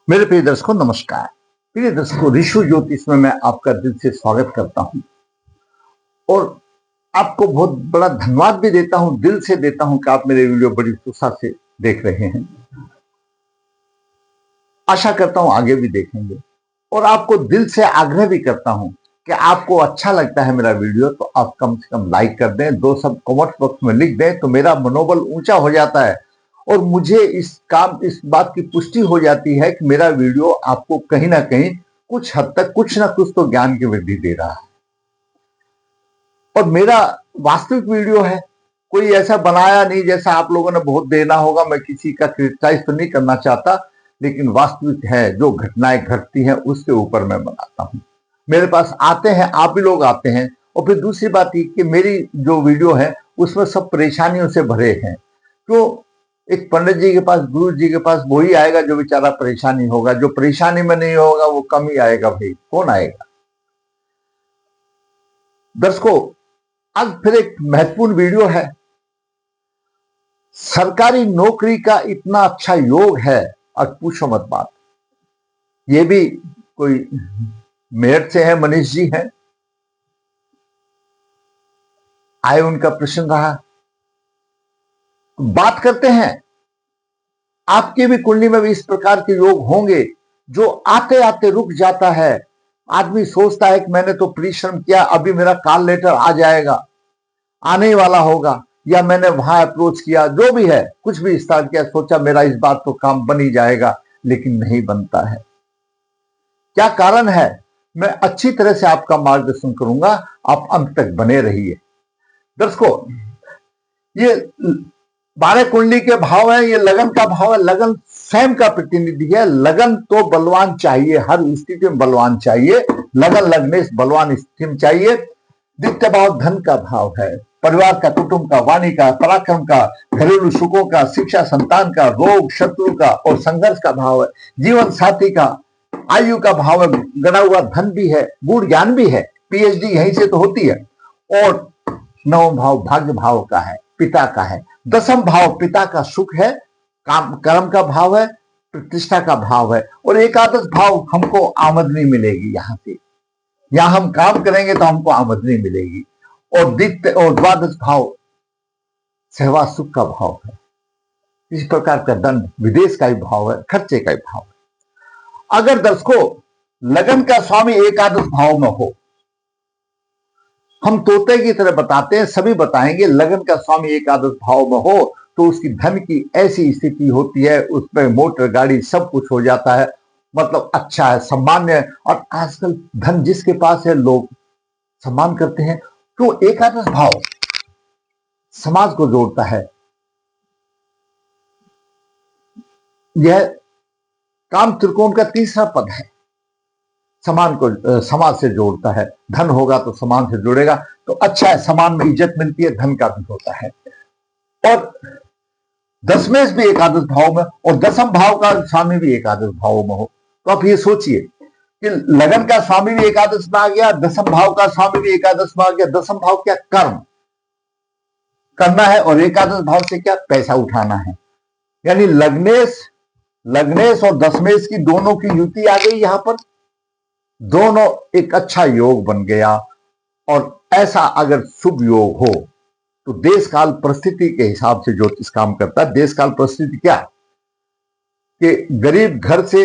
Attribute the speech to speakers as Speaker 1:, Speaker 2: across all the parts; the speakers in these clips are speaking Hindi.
Speaker 1: मेरे प्रिय दर्शकों नमस्कार। प्रिय दर्शकों, ऋषु ज्योतिष में मैं आपका दिल से स्वागत करता हूं और आपको बहुत बड़ा धन्यवाद भी देता हूं, दिल से देता हूं कि आप मेरे वीडियो बड़ी उत्साह से देख रहे हैं। आशा करता हूं आगे भी देखेंगे और आपको दिल से आग्रह भी करता हूं कि आपको अच्छा लगता है मेरा वीडियो तो आप कम से कम लाइक कर दें, दो शब्द कमेंट बॉक्स में लिख दें तो मेरा मनोबल ऊंचा हो जाता है और मुझे इस बात की पुष्टि हो जाती है कि मेरा वीडियो आपको कहीं ना कहीं कुछ हद तक कुछ ना कुछ तो ज्ञान की वृद्धि दे रहा है। और मेरा वास्तविक वीडियो है, कोई ऐसा बनाया नहीं जैसा आप लोगों ने बहुत देना होगा। मैं किसी का क्रिटिसाइज तो नहीं करना चाहता, लेकिन वास्तविक है, जो घटनाएं घटती हैं उसके ऊपर मैं बनाता हूं। मेरे पास आते हैं, आप भी लोग आते हैं। और फिर दूसरी बात ये कि मेरी जो वीडियो है उसमें सब परेशानियों से भरे हैं। तो एक पंडित जी के पास, गुरु जी के पास वही आएगा जो बेचारा परेशानी होगा, जो परेशानी में नहीं होगा वो कम ही आएगा। भाई कौन आएगा? दर्शकों, आज फिर एक महत्वपूर्ण वीडियो है। सरकारी नौकरी का इतना अच्छा योग है और पूछो मत बात। ये भी कोई मेरठ से है, मनीष जी हैं, आए, उनका प्रश्न रहा। बात करते हैं, आपकी भी कुंडली में भी इस प्रकार के योग होंगे जो आते आते रुक जाता है। आदमी सोचता है कि मैंने तो परिश्रम किया, अभी मेरा कॉल लेटर आ जाएगा, आने वाला होगा, या मैंने वहां अप्रोच किया, जो भी है, कुछ भी स्टार्ट किया, सोचा मेरा इस बार तो काम बन ही जाएगा, लेकिन नहीं बनता है। क्या कारण है? मैं अच्छी तरह से आपका मार्गदर्शन करूंगा, आप अंत तक बने रहिए। दर्शकों, ये 12 कुंडली के भाव है, ये लगन का भाव है। लगन स्वयं का प्रतिनिधि है। लगन तो बलवान चाहिए, हर स्थिति में बलवान चाहिए। लगन लगने से बलवान स्थिति में चाहिए। द्वितीय भाव धन का भाव है, परिवार का, कुटुंब का, वाणी का, पराक्रम का, घरेलू सुखों का, शिक्षा, संतान का, रोग, शत्रु का और संघर्ष का भाव है। जीवन साथी का, आयु का भाव है, गड़ा हुआ धन भी है, गूढ़ ज्ञान भी है, पीएचडी यहीं से तो होती है। और नवम भाव भाग्य भाव का है, पिता का है। दसम भाव पिता का सुख है, काम कर्म का भाव है, प्रतिष्ठा का भाव है। और एकादश भाव हमको आमदनी मिलेगी। यहाँ से, यहां हम काम करेंगे तो हमको आमदनी मिलेगी। और द्वितीय और द्वादश भाव सहवास सुख का भाव है। इस प्रकार का दंड विदेश का ही भाव है, खर्चे का ही भाव है। अगर दर्शकों लगन का स्वामी एकादश भाव में हो, हम तोते की तरह बताते हैं, सभी बताएंगे, लगन का स्वामी एकादश भाव में हो तो उसकी धन की ऐसी स्थिति होती है, उसमें मोटर गाड़ी सब कुछ हो जाता है, मतलब अच्छा है, सम्मान्य है। और आजकल धन जिसके पास है लोग सम्मान करते हैं। तो एकादश भाव समाज को जोड़ता है। यह काम त्रिकोण का तीसरा पद है, समान को समाज से जोड़ता है। धन होगा तो समाज से जुड़ेगा तो अच्छा है, समाज में इज्जत मिलती है, धन का भी होता है। और दसमें भी एकादश भाव में और दसम भाव का स्वामी भी एकादश भाव में हो तो आप ये सोचिए कि लगन का स्वामी भी एकादश में आ गया, दसम भाव का स्वामी भी एकादश में आ गया। दसम भाव क्या? कर्म करना है, और एकादश भाव से क्या? पैसा उठाना है। यानी लग्नेश और दशमेश की दोनों की युति आ गई यहां पर, दोनों एक अच्छा योग बन गया। और ऐसा अगर शुभ योग हो तो देश काल परिस्थिति के हिसाब से ज्योतिष काम करता है। देश काल परिस्थिति क्या कि गरीब घर से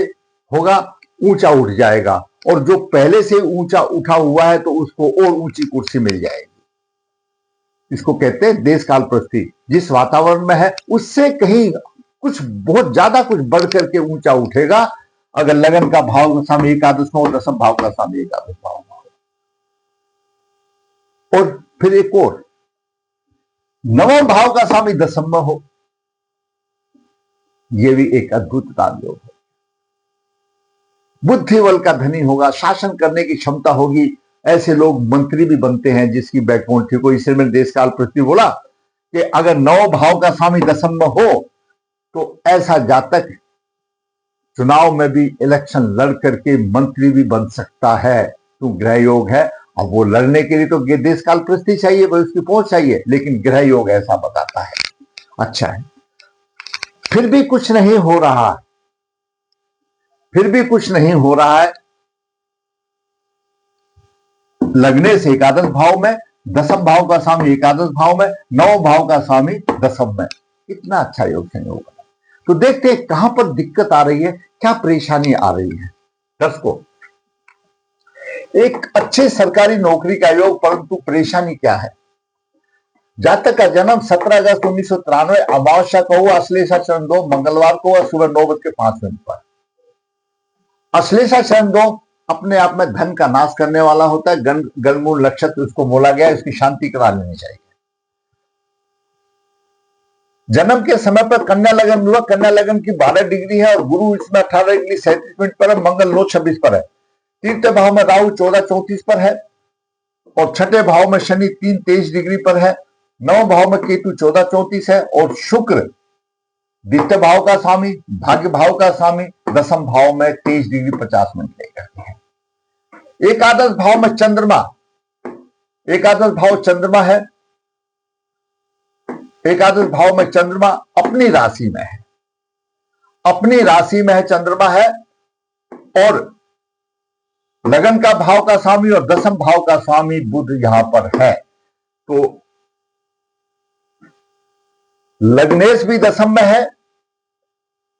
Speaker 1: होगा, ऊंचा उठ जाएगा, और जो पहले से ऊंचा उठा हुआ है तो उसको और ऊंची कुर्सी मिल जाएगी। इसको कहते हैं देश काल परिस्थिति। जिस वातावरण में है उससे कहीं कुछ बहुत ज्यादा कुछ बढ़ करके ऊंचा उठेगा अगर लगन का भाव स्वामी एकादश में हो, दसम भाव का स्वामी एकादश भाव में हो। और फिर एक और नवम भाव का स्वामी दसम में हो, यह भी एक अद्भुत योग है। बुद्धि बल का धनी होगा, शासन करने की क्षमता होगी। ऐसे लोग मंत्री भी बनते हैं जिसकी बैकबोन ठीक हो। इसलिए मैंने देश काल परिस्थिति बोला कि अगर नौ भाव का स्वामी दसम में हो तो ऐसा जातक चुनाव में भी इलेक्शन लड़ करके मंत्री भी बन सकता है। तो ग्रह योग है। अब वो लड़ने के लिए तो देश काल परिस्थिति चाहिए, उसकी पहुंच चाहिए, लेकिन ग्रह योग ऐसा बताता है। अच्छा है। फिर भी कुछ नहीं हो रहा, फिर भी कुछ नहीं हो रहा है। लग्नेश एकादश भाव में, दसम भाव का स्वामी एकादश भाव में, नौ भाव का स्वामी दसम में। इतना अच्छा योग संयोग है। तो देखते हैं कहां पर दिक्कत आ रही है, क्या परेशानी आ रही है। दर्शकों, एक अच्छे सरकारी नौकरी का योग, परंतु परेशानी क्या है। जातक का जन्म 17 अगस्त 1993 अमावस्या को हुआ, अश्लेषा चरण 2 मंगलवार को हुआ, सुबह 9:05 पर। अश्लेषा चरण 2 अपने आप में धन का नाश करने वाला होता है। गणमूल नक्षत्र उसको बोला गया, इसकी शांति करा लेनी चाहिए। जन्म के समय पर कन्या लगन हुआ, कन्या लगन की 12 डिग्री है और गुरु इसमें 18 डिग्री 37 मिनट पर है, मंगल 9:26 पर है। तीसरे भाव में राहु 14:34 पर है और छठे भाव में शनि 3:23 डिग्री पर है। नौ भाव में केतु 14:34 है और शुक्र द्वितीय भाव का स्वामी, भाग्य भाव का स्वामी, दसम भाव में 23 डिग्री 50 मिनट लेकर है। एकादश भाव में चंद्रमा, एकादश भाव चंद्रमा है, एकादश भाव में चंद्रमा अपनी राशि में है, अपनी राशि में है चंद्रमा है और लगन का भाव का स्वामी और दसम भाव का स्वामी बुध यहां पर है। तो लग्नेश भी दसम में है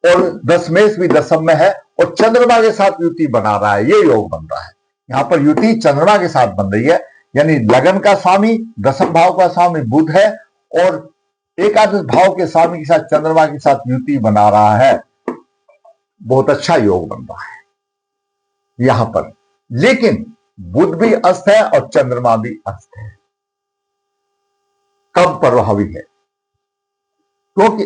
Speaker 1: और दशमेश भी दसम में है और चंद्रमा के साथ युति बना रहा है। ये योग बन रहा है, यहां पर युति चंद्रमा के साथ बन रही है, यानी लगन का स्वामी, दसम भाव का स्वामी बुध है और एकादश भाव के स्वामी के साथ चंद्रमा के साथ युति बना रहा है। बहुत अच्छा योग बन रहा है यहां पर। लेकिन बुध भी अस्त है और चंद्रमा भी अस्त है। कब प्रभावी है? क्योंकि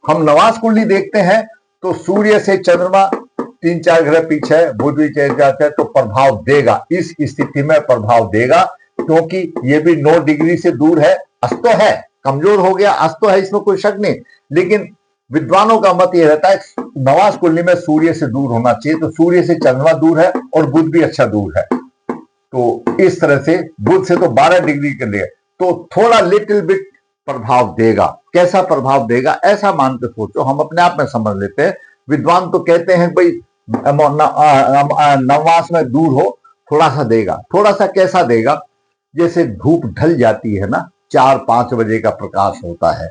Speaker 1: हम नवाज कुंडली देखते हैं तो सूर्य से चंद्रमा 3-4 ग्रह पीछे है, बुध भी चेंज जाते हैं तो प्रभाव देगा। इस स्थिति में प्रभाव देगा क्योंकि ये भी 9 डिग्री से दूर है। अस्तो है, कमजोर हो गया, अस्तो है, इसमें कोई शक नहीं। लेकिन विद्वानों का मत यह रहता है नवाज कुंडली में सूर्य से दूर होना चाहिए, तो सूर्य से चंद्रमा दूर है और बुध भी अच्छा दूर है। तो इस तरह से बुध से तो 12 डिग्री के लिए तो थोड़ा लिटिल बिट प्रभाव देगा। कैसा प्रभाव देगा ऐसा मान के सोचो, हम अपने आप में समझ लेते हैं। विद्वान तो कहते हैं भाई नववास में दूर हो, थोड़ा सा देगा। थोड़ा सा कैसा देगा? जैसे धूप ढल जाती है ना, 4-5 बजे का प्रकाश होता है,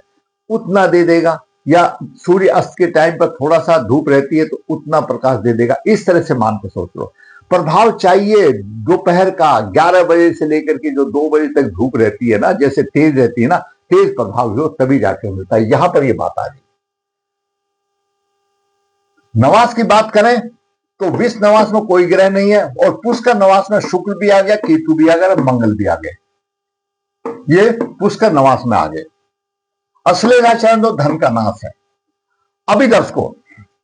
Speaker 1: उतना दे देगा, या सूर्य अस्त के टाइम पर थोड़ा सा धूप रहती है तो उतना प्रकाश दे देगा। इस तरह से मान के सोच लो। प्रभाव चाहिए दोपहर का 11 बजे से लेकर के जो 2 बजे तक धूप रहती है ना, जैसे तेज रहती है ना, तेज प्रभाव हो तभी जाके मिलता है। यहां पर ये बात आ गई। नवास की बात करें तो विष नवास में कोई ग्रह नहीं है और पुष्कर नवास में शुक्र भी आ गया, केतु भी आ गया, मंगल भी आ गए। ये पुष्कर नवास में आ गए। अश्लेषा चरण तो धन का नाश है। अभी दर्शकों,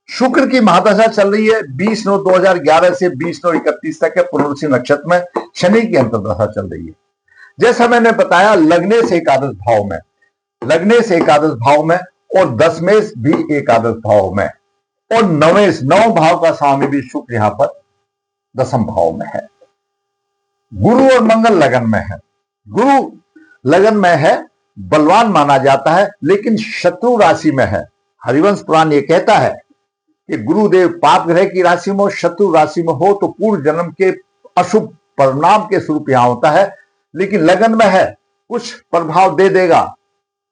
Speaker 1: शुक्र की महादशा चल रही है 20/9/2011 से 20/9/31 तक है पुनर्वसु नक्षत्र में। शनि की अंतर्दशा चल रही है। जैसा मैंने बताया लग्नेश एकादश भाव में, लग्नेश एकादश भाव में और दशमेश भी एकादश भाव में और नवेश 9 भाव का स्वामी भी शुक्र यहां पर दसम भाव में है। गुरु और मंगल लगन में है। गुरु लगन में है, बलवान माना जाता है, लेकिन शत्रु राशि में है। हरिवंश पुराण ये कहता है कि गुरुदेव पाप ग्रह की राशि में हो, शत्रु राशि में हो तो पूर्व जन्म के अशुभ परिणाम के स्वरूप यहां होता है। लेकिन लगन में है, कुछ प्रभाव दे देगा,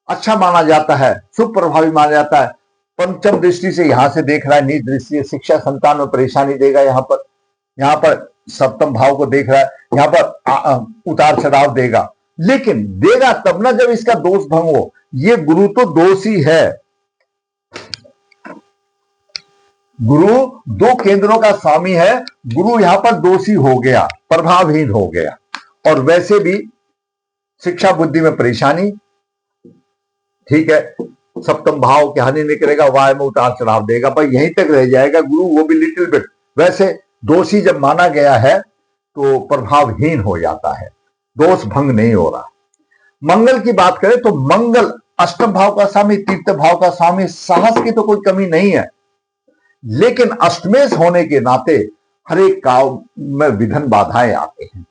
Speaker 1: अच्छा माना जाता है, शुभ प्रभावी माना जाता है। पंचम दृष्टि से यहां से देख रहा है, नीच दृष्टि से शिक्षा संतान में परेशानी देगा। यहां पर सप्तम भाव को देख रहा है, यहां पर उतार चढ़ाव देगा। लेकिन देगा तब ना जब इसका दोष भंग हो। ये गुरु तो दोषी है। गुरु 2 केंद्रों का स्वामी है। गुरु यहां पर दोषी हो गया, प्रभावहीन हो गया और वैसे भी शिक्षा बुद्धि में परेशानी, ठीक है। सप्तम भाव की हानि नहीं करेगा, वाय में उतार चढ़ाव देगा, पर यहीं तक रह जाएगा गुरु, वो भी लिटिल बिट। वैसे दोषी जब माना गया है तो प्रभावहीन हो जाता है, दोष भंग नहीं हो रहा। मंगल की बात करें तो मंगल अष्टम भाव का स्वामी, तीर्थ भाव का स्वामी, साहस की तो कोई कमी नहीं है, लेकिन अष्टमेश होने के नाते हर एक काम में विघ्न बाधाएं आते हैं।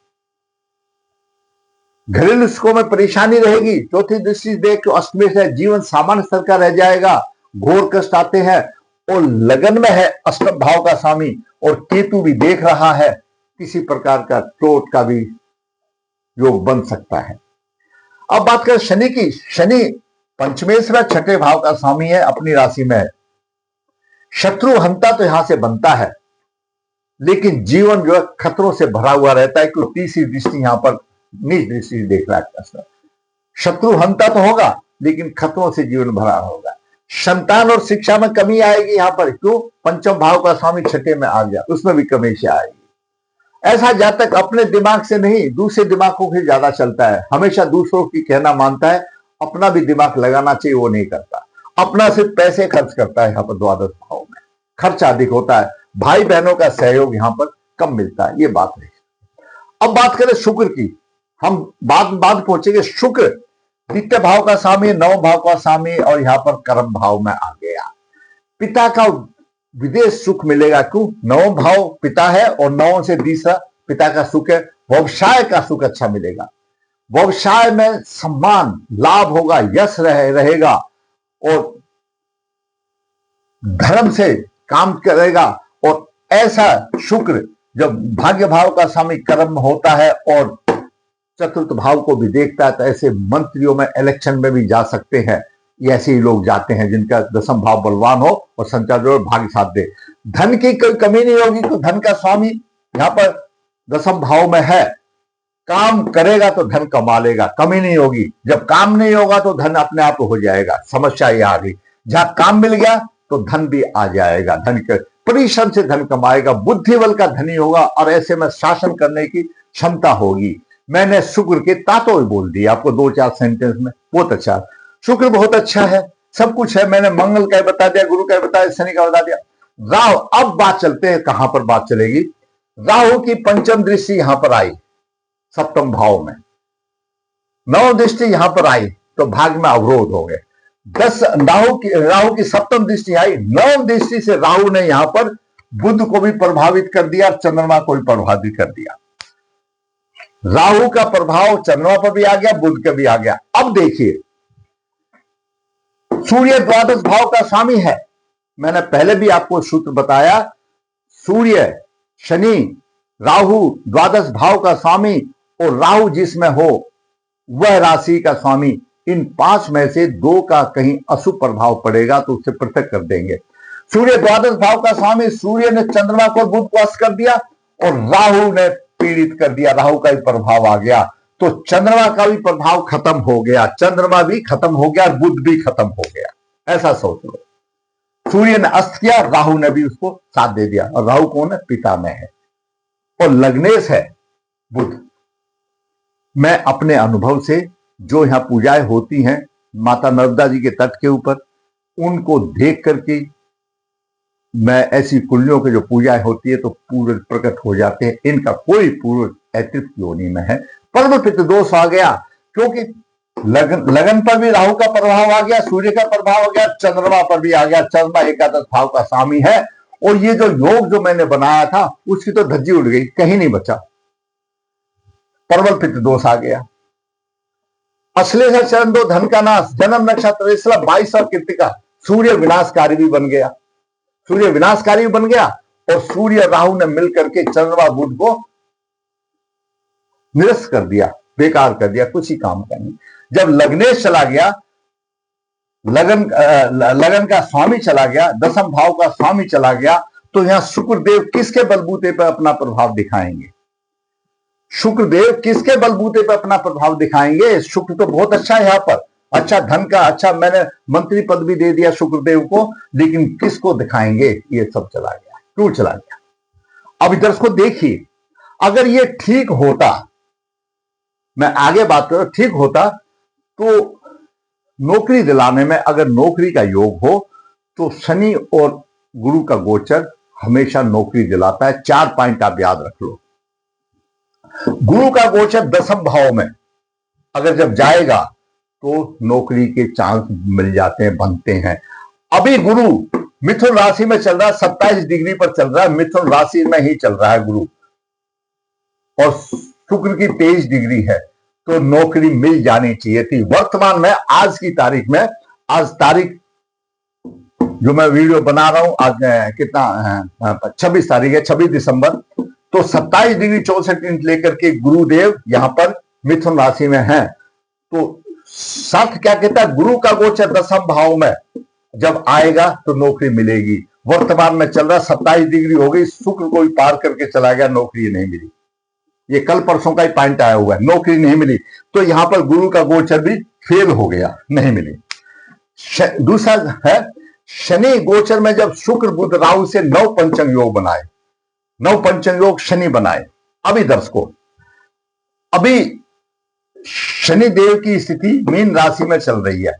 Speaker 1: घरेलू सुखों में परेशानी रहेगी। चौथी दृष्टि देख तो अष्टमेश है, जीवन सामान्य स्तर का रह जाएगा। घोर कष्ट आते हैं। और लगन में है अष्टम भाव का स्वामी और केतु भी देख रहा है, किसी प्रकार का चोट का भी योग बन सकता है। अब बात करें शनि की। शनि पंचमेश्वर छठे भाव का स्वामी है, अपनी राशि में है। शत्रु हंता तो यहां से बनता है, लेकिन जीवन जो है खतरों से भरा हुआ रहता है, क्योंकि तीसरी दृष्टि यहां पर नीच दृष्टि देख रहा है। शत्रु हंता तो होगा, लेकिन खतरों से जीवन भरा होगा। संतान और शिक्षा में कमी आएगी यहां पर, क्यों? पंचम भाव का स्वामी छठे में आ गया, उसमें भी कमी से आएगी। ऐसा जातक अपने दिमाग से नहीं, दूसरे दिमागों से ज्यादा चलता है, हमेशा दूसरों की कहना मानता है, अपना भी दिमाग लगाना चाहिए वो नहीं करता, अपना सिर्फ पैसे खर्च करता है। यहाँ पर द्वादश भाव में खर्चा अधिक होता है, भाई बहनों का सहयोग यहां पर कम मिलता है, ये बात है। अब बात करें शुक्र की, हम बाद पहुंचेंगे। शुक्र द्वितीय भाव का स्वामी, नवम भाव का स्वामी और यहां पर कर्म भाव में आ गया। पिता का विदेश सुख मिलेगा, क्यों? नवम भाव पिता है और नवम से तीसरा पिता का सुख है। व्यवसाय का सुख अच्छा मिलेगा, व्यवसाय में सम्मान लाभ होगा, यश रहेगा और धर्म से काम करेगा। और ऐसा शुक्र जब भाग्य भाव का स्वामी कर्म होता है और चतुर्थ भाव को भी देखता है, तो ऐसे मंत्रियों में इलेक्शन में भी जा सकते हैं। ऐसे ही लोग जाते हैं जिनका दसम भाव बलवान हो और संचार जो भाग्य साथ दे। धन की कोई कमी नहीं होगी, तो धन का स्वामी यहां पर दसम भाव में है। काम करेगा तो धन कमा लेगा, कमी नहीं होगी। जब काम नहीं होगा तो धन अपने आप हो जाएगा। समस्या ये आ गई, जहां काम मिल गया तो धन भी आ जाएगा। धन के परिश्रम से धन कमाएगा, बुद्धिबल का धनी होगा और ऐसे में शासन करने की क्षमता होगी। मैंने शुक्र के तातों बोल दिया आपको 2-4 सेंटेंस में, बहुत अच्छा। शुक्र बहुत अच्छा है, सब कुछ है। मैंने मंगल का बता दिया, गुरु का बता दिया, शनि का बता दिया। राहु, अब बात चलते हैं कहां पर बात चलेगी। राहु की पंचम दृष्टि यहां पर आई सप्तम भाव में, नवम दृष्टि यहां पर आई तो भाग्य में अवरोध हो गए। राहु की सप्तम दृष्टि आई, नवम दृष्टि से राहु ने यहां पर बुध को भी प्रभावित कर दिया, चंद्रमा को भी प्रभावित कर दिया। राहु का प्रभाव चंद्रमा पर भी आ गया, बुध का भी आ गया। अब देखिए, सूर्य द्वादश भाव का स्वामी है। मैंने पहले भी आपको सूत्र बताया, सूर्य, शनि, राहु द्वादश भाव का स्वामी और राहु जिसमें हो वह राशि का स्वामी। इन 5 में से 2 का कहीं अशुभ प्रभाव पड़ेगा तो उसे पृथक कर देंगे। सूर्य द्वादश भाव का स्वामी, सूर्य ने चंद्रमा को बुध को अस्त कर दिया और राहु ने पीड़ित कर दिया, राहु का भी प्रभाव आ गया, तो चंद्रमा का भी प्रभाव खत्म हो गया, चंद्रमा भी खत्म हो गया, बुध भी खत्म हो गया। ऐसा सोच लो, सूर्य ने अस्त किया, राहु ने भी उसको साथ दे दिया। और राहु कौन है? पिता में है और लग्नेश है बुध। मैं अपने अनुभव से जो यहां पूजाएं होती हैं माता नर्मदा जी के तट के ऊपर, उनको देख करके मैं ऐसी कुंडलियों की जो पूजाएं होती है तो पूरे प्रकट हो जाते हैं। इनका कोई पूर्व अतिरिक्त योनि में है। पर्व पित्त दोष आ गया, क्योंकि लगन पर भी राहु का प्रभाव आ गया, सूर्य का प्रभाव आ गया, चंद्रमा पर भी आ गया। चंद्रमा एकादश भाव का स्वामी है और ये जो योग जो मैंने बनाया था उसकी तो धज्जी उड़ गई, कहीं नहीं बचा। परवल पित्त दोष आ गया। अश्लेषा चरण 2 धन का नाश, जन्म नक्षत्र 22 और कृतिका, सूर्य विनाशकारी भी बन गया। सूर्य विनाशकारी बन गया और सूर्य राहु ने मिलकर के चंद्रमा बुध को निरस्त कर दिया, बेकार कर दिया, कुछ ही काम का नहीं। जब लग्नेश चला गया, लगन का स्वामी चला गया, दसम भाव का स्वामी चला गया, तो यहां शुक्रदेव किसके बलबूते पर अपना प्रभाव दिखाएंगे? शुक्रदेव किसके बलबूते पर अपना प्रभाव दिखाएंगे? शुक्र तो बहुत अच्छा है यहां पर, अच्छा धन का, अच्छा मैंने मंत्री पद भी दे दिया शुक्रदेव को, लेकिन किसको दिखाएंगे? ये सब चला गया। क्यों चला गया? अब इधर को देखिए, अगर ये ठीक होता, मैं आगे बात करूं, ठीक होता तो नौकरी दिलाने में, अगर नौकरी का योग हो तो शनि और गुरु का गोचर हमेशा नौकरी दिलाता है। 4 पॉइंट आप याद रख लो। गुरु का गोचर दसम भाव में अगर जब जाएगा तो नौकरी के चांस मिल जाते हैं, बनते हैं। अभी गुरु मिथुन राशि में चल रहा है, 27 डिग्री पर चल रहा है, मिथुन राशि में ही चल रहा है गुरु, और शुक्र की 23 डिग्री है, तो नौकरी मिल जानी चाहिए थी। वर्तमान में आज की तारीख में, आज तारीख जो मैं वीडियो बना रहा हूं आज कितना 26 तारीख है, 26 दिसंबर, तो 27 डिग्री 64 इंच लेकर के गुरुदेव यहां पर मिथुन राशि में हैं। तो शास्त्र क्या कहता है, गुरु का गोचर 10वें भाव में जब आएगा तो नौकरी मिलेगी। वर्तमान में चल रहा 27 डिग्री हो गई, शुक्र को भी पार करके चला गया, नौकरी नहीं मिली। ये कल परसों का ही पॉइंट आया हुआ है, नौकरी नहीं मिली। तो यहां पर गुरु का गोचर भी फेल हो गया, नहीं मिली। दूसरा है शनि गोचर में जब शुक्र बुध राहु से नव पंचम योग बनाए, नव पंचम योग शनि बनाए। अभी दर्शकों, अभी शनि देव की स्थिति मीन राशि में चल रही है,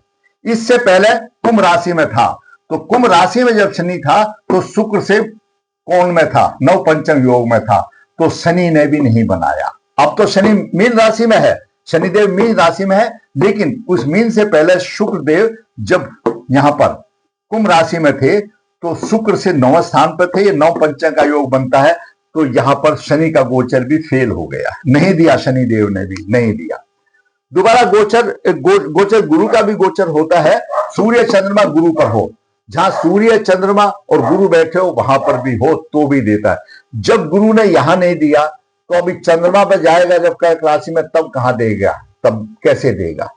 Speaker 1: इससे पहले कुंभ राशि में था। तो कुंभ राशि में जब शनि था तो शुक्र से कोण में था, नव पंचम योग में था, तो शनि ने भी नहीं बनाया। अब तो शनि मीन राशि में है, शनिदेव मीन राशि में है, लेकिन उस मीन से पहले शुक्र देव जब यहां पर कुंभ राशि में थे तो शुक्र से 9वें स्थान पर थे, ये नव पंचम का योग बनता है। तो यहां पर शनि का गोचर भी फेल हो गया, नहीं दिया, शनिदेव ने भी नहीं दिया। दोबारा गोचर गुरु का भी गोचर होता है, सूर्य चंद्रमा गुरु पर हो, जहां सूर्य चंद्रमा और गुरु बैठे हो वहां पर भी हो तो भी देता है। जब गुरु ने यहां नहीं दिया तो अभी चंद्रमा पर जाएगा जब कर्क राशि में, तब कहां देगा, तब कैसे देगा,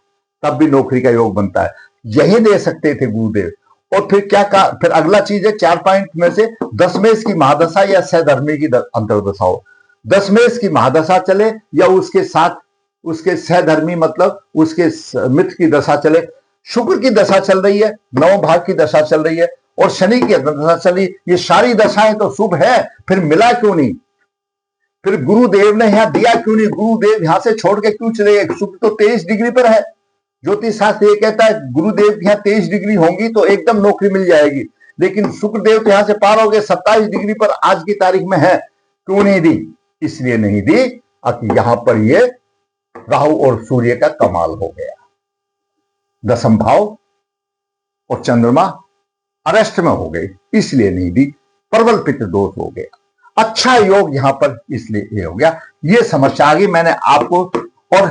Speaker 1: तब भी नौकरी का योग बनता है। यही दे सकते थे गुरुदेव। और फिर क्या कहा, फिर अगला चीज है 4 पॉइंट में से दशमेश की महादशा या सहधर्मी की अंतर्दशा हो। दशमेश की महादशा चले या उसके साथ उसके सहधर्मी मतलब उसके मित्र की दशा चले। शुक्र की दशा चल रही है, 9 भाग की दशा चल रही है और शनि की दशा चली, ये सारी दशाएं तो शुभ है, फिर मिला क्यों नहीं, फिर गुरुदेव ने यहां दिया क्यों नहीं, गुरुदेव यहां से छोड़ के क्यों चले गए। शुक्र तो 23 डिग्री पर है, ज्योतिष शास्त्र ये कहता है गुरुदेव की यहाँ 23 डिग्री होंगी तो एकदम नौकरी मिल जाएगी, लेकिन शुक्रदेव तो यहां से पार हो गए, 27 डिग्री पर आज की तारीख में है, क्यों नहीं दी, इसलिए नहीं दी कि यहां पर ये राहु और सूर्य का कमाल हो गया, दशम भाव और चंद्रमा अरेस्ट में हो गए, इसलिए नहीं दी, प्रबल पितृ दोष हो गया। अच्छा योग यहां पर इसलिए ये हो गया, ये समस्या आ गई मैंने आपको। और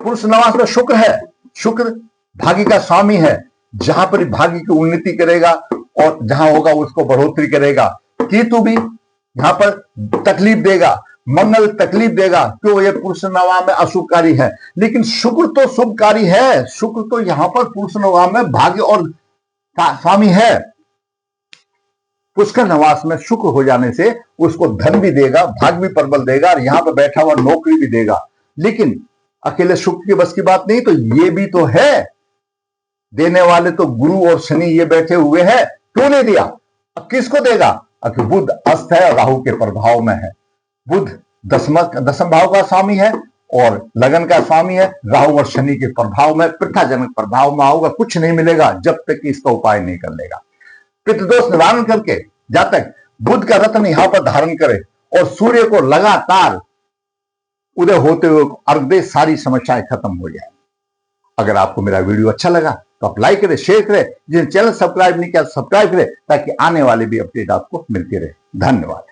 Speaker 1: पुरुष नवास में शुक्र है, शुक्र भाग्य का स्वामी है, जहां पर भाग्य की उन्नति करेगा और जहां होगा उसको बढ़ोतरी करेगा। केतु भी यहां पर तकलीफ देगा, मंगल तकलीफ देगा, क्यों, ये पुरुष नवा में अशुभकारी है, लेकिन शुक्र तो शुभकारी है। शुक्र तो यहां पर पुरुष नवा में भाग्य और स्वामी है। पुष्कर नवास में शुक्र हो जाने से उसको धन भी देगा, भाग्य भी प्रबल देगा और यहां पर बैठा हुआ नौकरी भी देगा। लेकिन अकेले शुक्र की बस की बात नहीं, तो ये भी तो है, देने वाले तो गुरु और शनि ये बैठे हुए हैं, क्यों नहीं दिया। अब किसको देगा, अगर बुध अस्त है, राहु के प्रभाव में है, बुध दसम भाव का स्वामी है और लगन का स्वामी है, राहु और शनि के प्रभाव में, पित्ताजनक प्रभाव में होगा, कुछ नहीं मिलेगा जब तक कि इसका उपाय नहीं कर लेगा। पितृदोष निवारण करके जातक बुध का रत्न यहां पर धारण करे और सूर्य को लगातार उदय होते हुए अर्घ दे, सारी समस्याएं खत्म हो जाए। अगर आपको मेरा वीडियो अच्छा लगा तो आप लाइक करें, शेयर करें, जिन चैनल सब्सक्राइब नहीं किया सब्सक्राइब करें, ताकि आने वाले भी अपडेट आपको मिलती रहे। धन्यवाद।